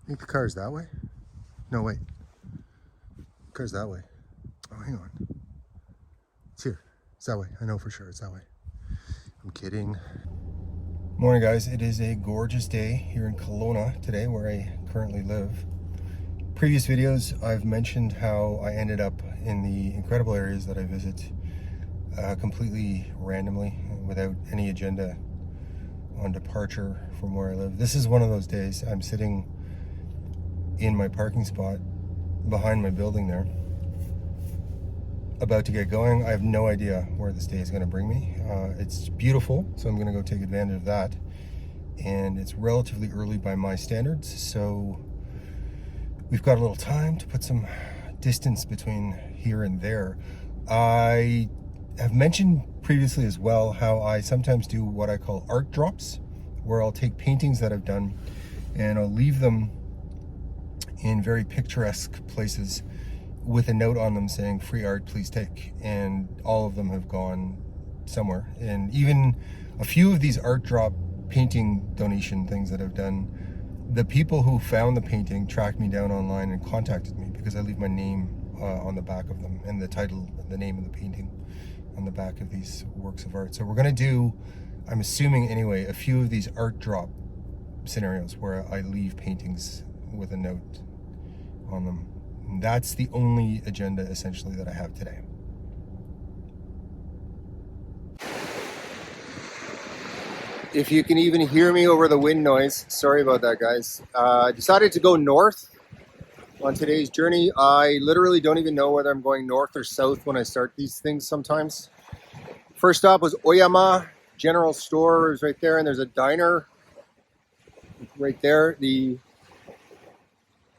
think the car's that way? No, wait. The car's that way. Oh, hang on. It's here. It's that way. I know for sure it's that way. I'm kidding. Morning, guys. It is a gorgeous day here in Kelowna today, where I currently live. Previous videos, I've mentioned how I ended up in the incredible areas that I visit completely randomly, without any agenda on departure from where I live. This is one of those days. I'm sitting in my parking spot behind my building there, about to get going. I have no idea where this day is going to bring me. It's beautiful, so I'm going to go take advantage of that. And it's relatively early by my standards, so we've got a little time to put some distance between here and there. I have mentioned previously as well how I sometimes do what I call art drops, where I'll take paintings that I've done and I'll leave them in very picturesque places with a note on them saying free art, please take. And all of them have gone somewhere. And even a few of these art drop painting donation things that I've done, the people who found the painting tracked me down online and contacted me because I leave my name on the back of them, and the title, the name of the painting on the back of these works of art. So we're going to do, I'm assuming anyway, a few of these art drop scenarios where I leave paintings with a note on them. And that's the only agenda essentially that I have today. If you can even hear me over the wind noise, sorry about that, guys. I decided to go north on today's journey. I literally don't even know whether I'm going north or south when I start these things sometimes. First stop was Oyama General Store is right there, and there's a diner right there. The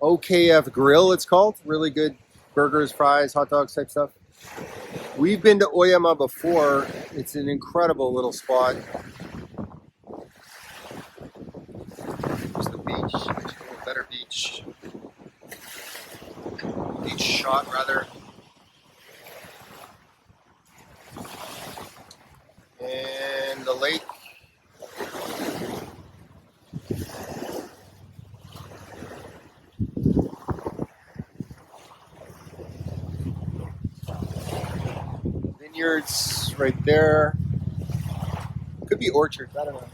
OKF Grill, it's called. Really good burgers, fries, hot dogs type stuff. We've been to Oyama before. It's an incredible little spot. There's the beach, a little better beach. Beach shot, rather. And the lake. Vineyards right there. Could be orchards, I don't know.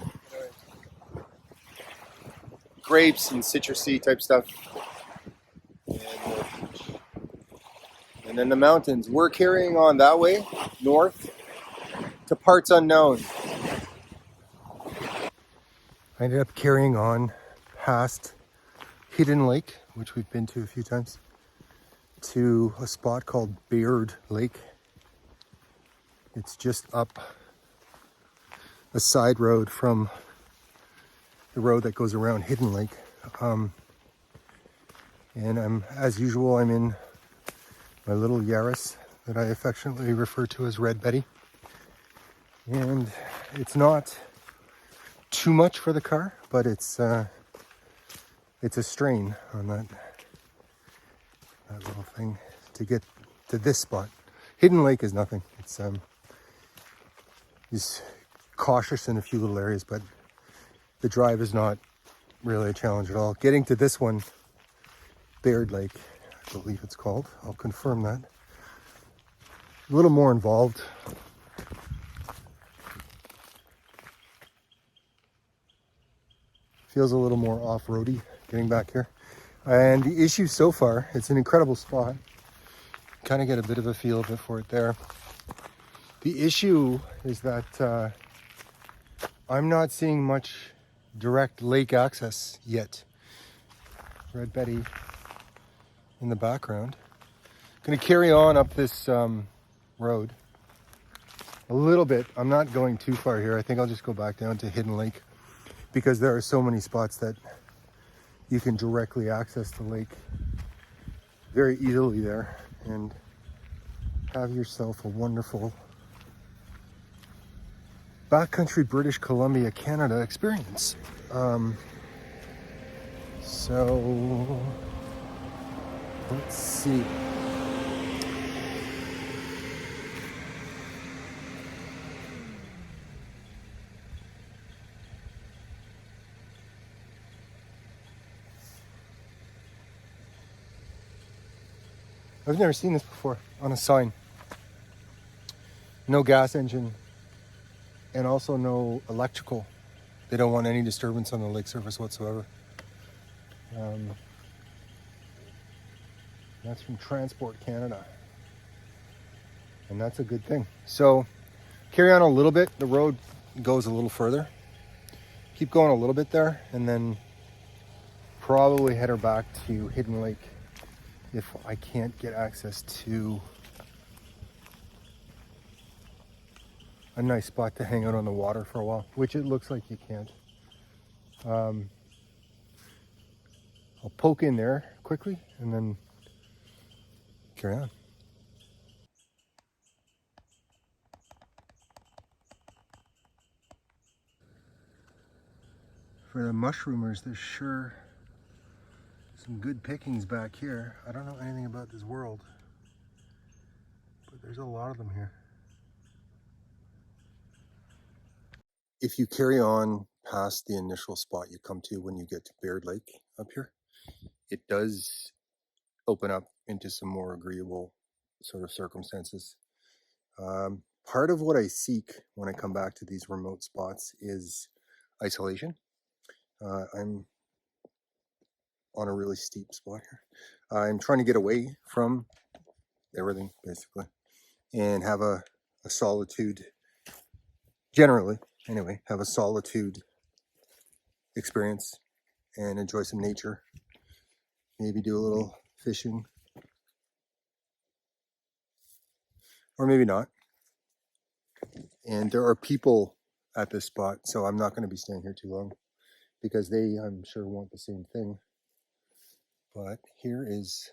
Grapes and citrusy type stuff. And then the mountains. We're carrying on that way, north, to parts unknown. I ended up carrying on past Hidden Lake, which we've been to a few times, to a spot called Baird Lake. It's just up a side road from the road that goes around Hidden Lake. And as usual, I'm in my little Yaris that I affectionately refer to as Red Betty. And it's not too much for the car, but it's a strain on that little thing to get to this spot. Hidden Lake is nothing. It's cautious in a few little areas, but the drive is not really a challenge at all. Getting to this one, Baird Lake, I believe it's called. I'll confirm that. A little more involved. Feels a little more off-roady getting back here. And the issue so far, it's an incredible spot. Kind of get a bit of a feel of it for it there. The issue is that I'm not seeing much direct lake access yet. Red Betty in the background. Going to carry on up this road a little bit. I'm not going too far here. I think I'll just go back down to Hidden Lake because there are so many spots that you can directly access the lake very easily there and have yourself a wonderful backcountry British Columbia, Canada experience. So let's see. I've never seen this before on a sign. No gas engine and also no electrical. They don't want any disturbance on the lake surface whatsoever. That's from Transport Canada. And that's a good thing. So carry on a little bit. The road goes a little further. Keep going a little bit there and then probably head her back to Hidden Lake if I can't get access to a nice spot to hang out on the water for a while, which it looks like you can't. I'll poke in there quickly and then carry on. For the mushroomers, there's sure some good pickings back here. I don't know anything about this world, but there's a lot of them here. If you carry on past the initial spot you come to when you get to Baird Lake up here, it does open up into some more agreeable sort of circumstances. Part of what I seek when I come back to these remote spots is isolation. I'm on a really steep spot here. I'm trying to get away from everything, basically, and have a solitude, generally, anyway, have a solitude experience and enjoy some nature. Maybe do a little fishing. Or maybe not. And there are people at this spot, so I'm not going to be staying here too long because they, I'm sure, want the same thing. But here is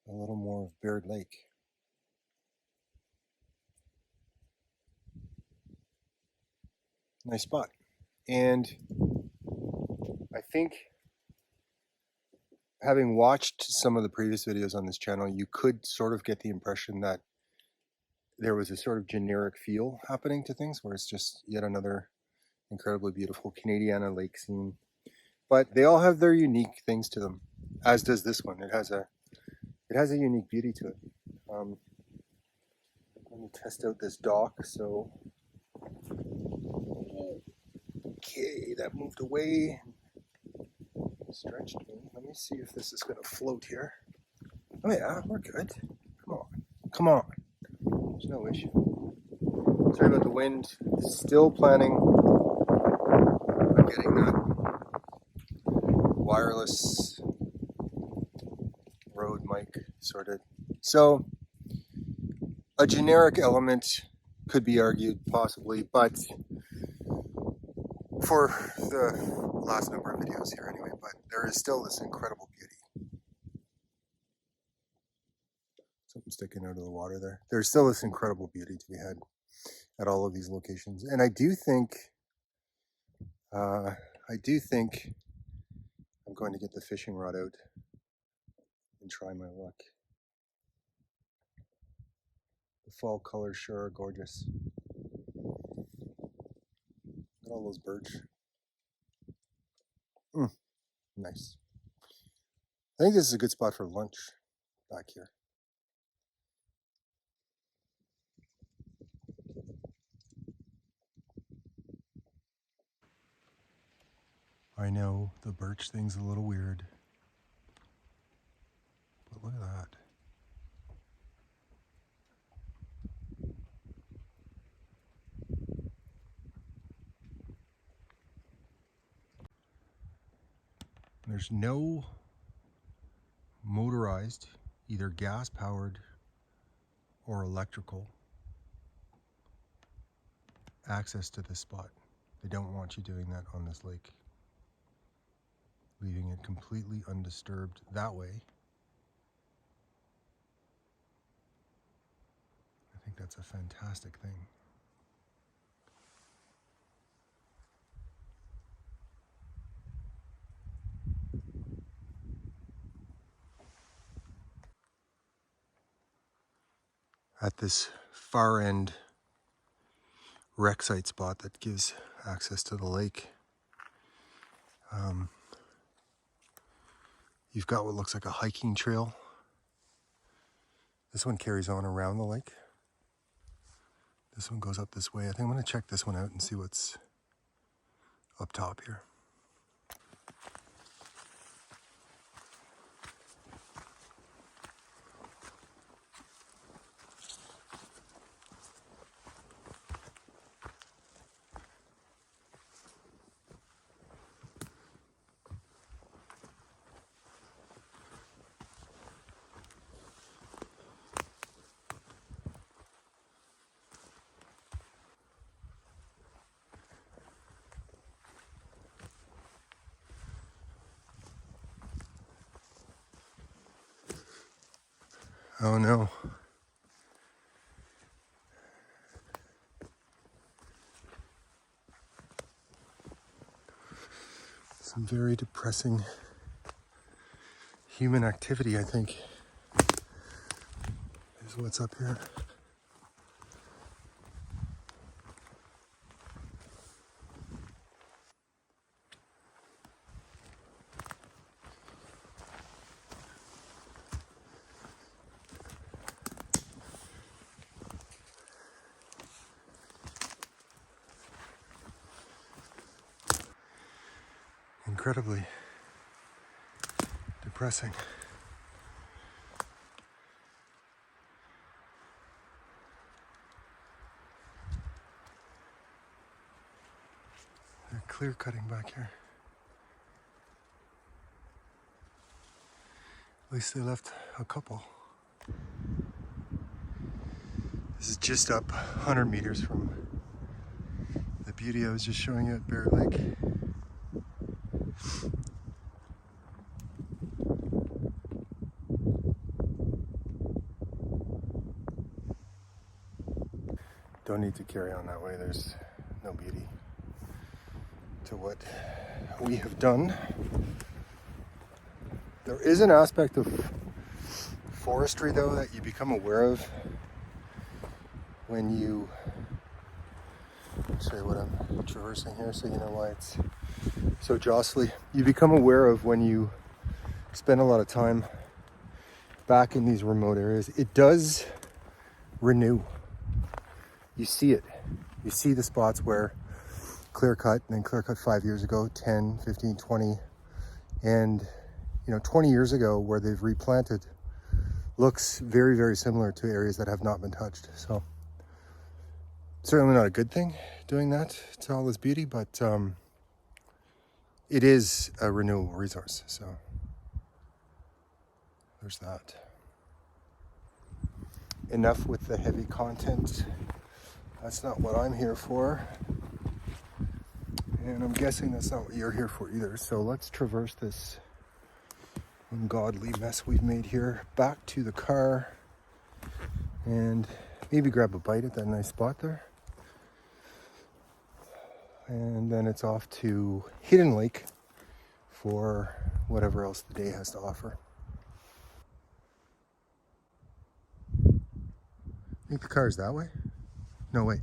a little more of Baird Lake. Nice spot. And I think, having watched some of the previous videos on this channel, you could sort of get the impression that there was a sort of generic feel happening to things where it's just yet another incredibly beautiful Canadiana lake scene. But they all have their unique things to them, as does this one. It has a unique beauty to it. Let me test out this dock. So, okay, that moved away. Stretched me. Let me see if this is going to float here. Oh yeah, we're good. Come on. Come on. There's no issue. Sorry about the wind. Still planning on getting that wireless Rode mic sorted. So, a generic element could be argued, possibly, but for the last number of videos here anyway, but there is still this incredible beauty. Something sticking out of the water there. There's still this incredible beauty to be had at all of these locations. And I do think I'm going to get the fishing rod out and try my luck. The fall colors sure are gorgeous. Look at all those birds. Nice. I think this is a good spot for lunch back here. I know the birch thing's a little weird, but look at that. There's no motorized, either gas powered or electrical access to this spot. They don't want you doing that on this lake, leaving it completely undisturbed that way. I think that's a fantastic thing. At this far end rec site spot that gives access to the lake, you've got what looks like a hiking trail This one carries on around the lake. This one goes up this way. I think I'm going to check this one out and see what's up top here. Oh no. Some very depressing human activity, I think, is what's up here. Incredibly depressing. They're clear cutting back here. At least they left a couple. This is just up 100 meters from the beauty I was just showing you at Baird Lake. Don't need to carry on that way. There's no beauty to what we have done. There is an aspect of forestry, though, that you become aware of when you... I'll show you what I'm traversing here so you know why it's so jostly. You become aware of when you spend a lot of time back in these remote areas. It does renew. You see it. You see the spots where clear cut, and then clear cut 5 years ago, 10, 15, 20, and 20 years ago where they've replanted looks very, very similar to areas that have not been touched. So certainly not a good thing doing that to all this beauty, but it is a renewable resource. So there's that. Enough with the heavy content. That's not what I'm here for. And I'm guessing that's not what you're here for either. So let's traverse this ungodly mess we've made here back to the car and maybe grab a bite at that nice spot there. And then it's off to Hidden Lake for whatever else the day has to offer. I think the car's that way. No, wait.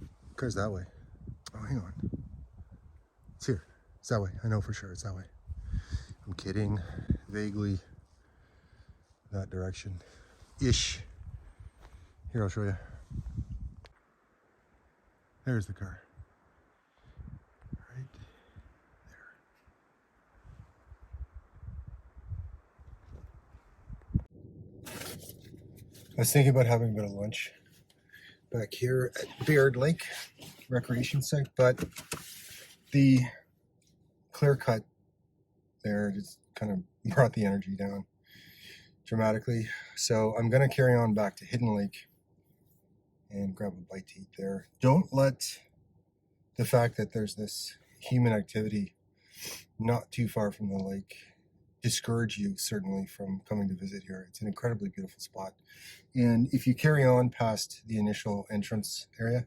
The car's that way. Oh, hang on. It's here. It's that way. I know for sure it's that way. I'm kidding. Vaguely that direction. Ish. Here, I'll show you. There's the car. Right there. I was thinking about having a bit of lunch back here at Baird Lake Recreation Site, but the clear cut there just kind of brought the energy down dramatically. So I'm going to carry on back to Hidden Lake and grab a bite to eat there. Don't let the fact that there's this human activity not too far from the lake discourage you, certainly, from coming to visit here. It's an incredibly beautiful spot. And if you carry on past the initial entrance area,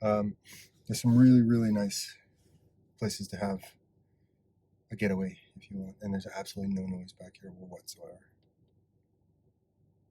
there's some really, really nice places to have a getaway if you want. And there's absolutely no noise back here whatsoever.